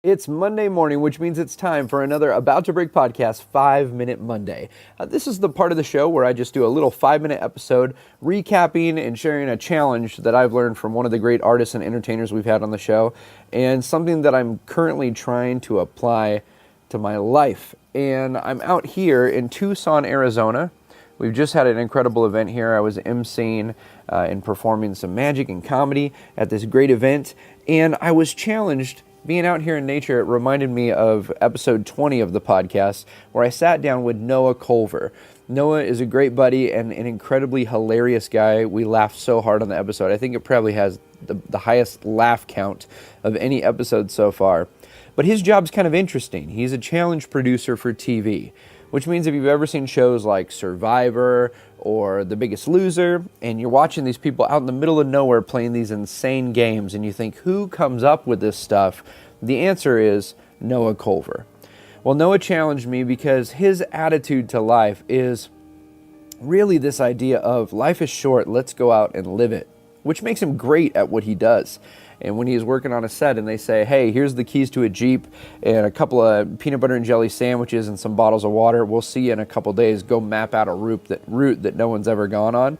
It's Monday morning, which means it's time for another About to Break podcast, 5-Minute Monday. This is the part of the show where I just do a little 5-minute episode recapping and sharing a challenge that I've learned from one of the great artists and entertainers we've had on the show, and something that I'm currently trying to apply to my life. And I'm out here in Tucson, Arizona. We've just had an incredible event here. I was emceeing and performing some magic and comedy at this great event, and I was challenged. Being out here in nature, it reminded me of episode 20 of the podcast, where I sat down with Noah Culver. Noah is a great buddy and an incredibly hilarious guy. We laughed so hard on the episode. I think it probably has the highest laugh count of any episode so far. But his job's kind of interesting. He's a challenge producer for TV, which means if you've ever seen shows like Survivor or The Biggest Loser, and you're watching these people out in the middle of nowhere playing these insane games, and you think, who comes up with this stuff? The answer is Noah Culver. Well, Noah challenged me because his attitude to life is really this idea of life is short, let's go out and live it, which makes him great at what he does. And when he's working on a set and they say, hey, here's the keys to a Jeep and a couple of peanut butter and jelly sandwiches and some bottles of water, we'll see you in a couple days, go map out a route that no one's ever gone on.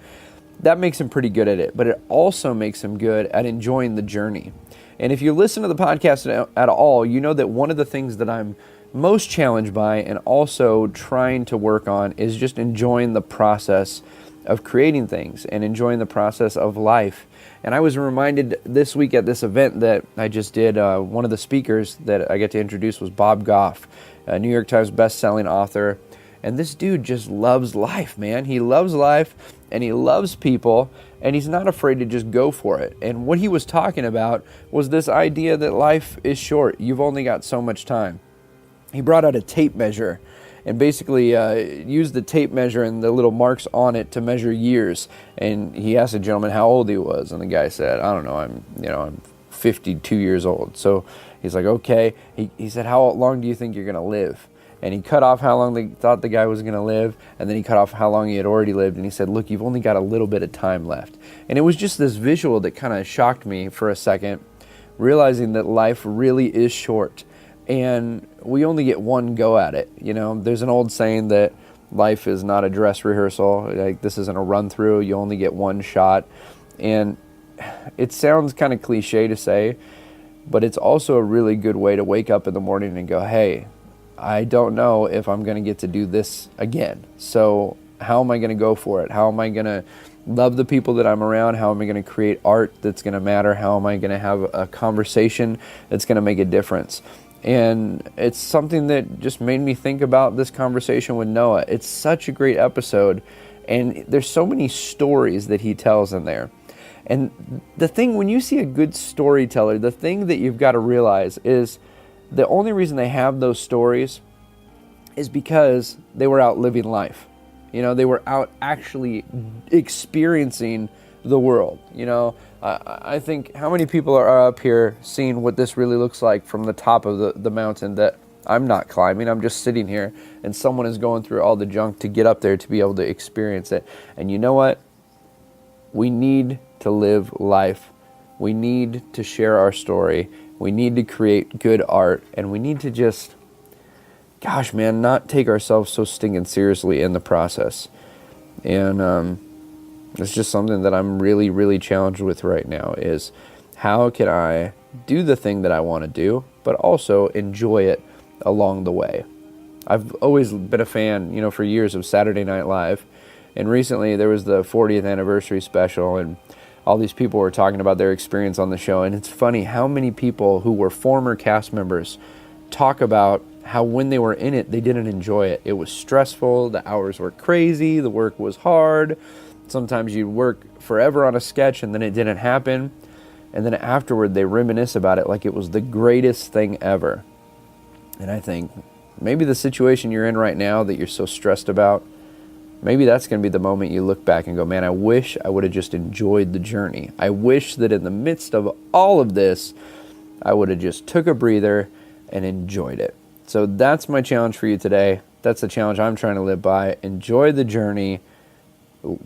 That makes him pretty good at it, but it also makes him good at enjoying the journey. And if you listen to the podcast at all, you know that one of the things that I'm most challenged by and also trying to work on is just enjoying the process of creating things and enjoying the process of life. And I was reminded this week at this event that I just did, one of the speakers that I get to introduce was Bob Goff, a New York Times best-selling author. And this dude just loves life, man. He loves life and he loves people and he's not afraid to just go for it. And what he was talking about was this idea that life is short. You've only got so much time. He brought out a tape measure and basically used the tape measure and the little marks on it to measure years. And he asked a gentleman how old he was, and the guy said, I don't know, I'm 52 years old. So he's like, okay. He said, how long do you think you're going to live? And he cut off how long they thought the guy was going to live, and then he cut off how long he had already lived, and he said, look, you've only got a little bit of time left. And it was just this visual that kind of shocked me for a second, realizing that life really is short. And we only get one go at it. You know, there's an old saying that life is not a dress rehearsal. Like, this isn't a run through. You only get one shot. And it sounds kind of cliche to say, but it's also a really good way to wake up in the morning and go, hey, I don't know if I'm going to get to do this again. So how am I going to go for it? How am I going to love the people that I'm around? How am I going to create art that's going to matter? How am I going to have a conversation that's going to make a difference? And it's something that just made me think about this conversation with Noah. It's such a great episode, and there's so many stories that he tells in there. And the thing, when you see a good storyteller, the thing that you've got to realize is the only reason they have those stories is because they were out living life. You know, they were out actually experiencing the world. You know, I think how many people are up here seeing what this really looks like from the top of the mountain that I'm not climbing. I'm just sitting here and someone is going through all the junk to get up there to be able to experience it. And you know what? We need to live life. We need to share our story. We need to create good art, and we need to just, gosh, man, not take ourselves so stinking seriously in the process. And it's just something that I'm really, really challenged with right now is how can I do the thing that I want to do, but also enjoy it along the way. I've always been a fan, you know, for years of Saturday Night Live, and recently there was the 40th anniversary special, and all these people were talking about their experience on the show, and it's funny how many people who were former cast members talk about how when they were in it, they didn't enjoy it. It was stressful, the hours were crazy, the work was hard. Sometimes you'd work forever on a sketch and then it didn't happen. And then afterward, they reminisce about it like it was the greatest thing ever. And I think maybe the situation you're in right now that you're so stressed about, maybe that's going to be the moment you look back and go, man, I wish I would have just enjoyed the journey. I wish that in the midst of all of this, I would have just took a breather and enjoyed it. So that's my challenge for you today. That's the challenge I'm trying to live by. Enjoy the journey.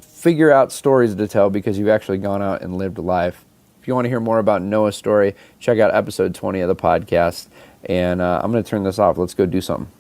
Figure out stories to tell because you've actually gone out and lived life. If you want to hear more about Noah's story, check out episode 20 of the podcast. And I'm going to turn this off. Let's go do something.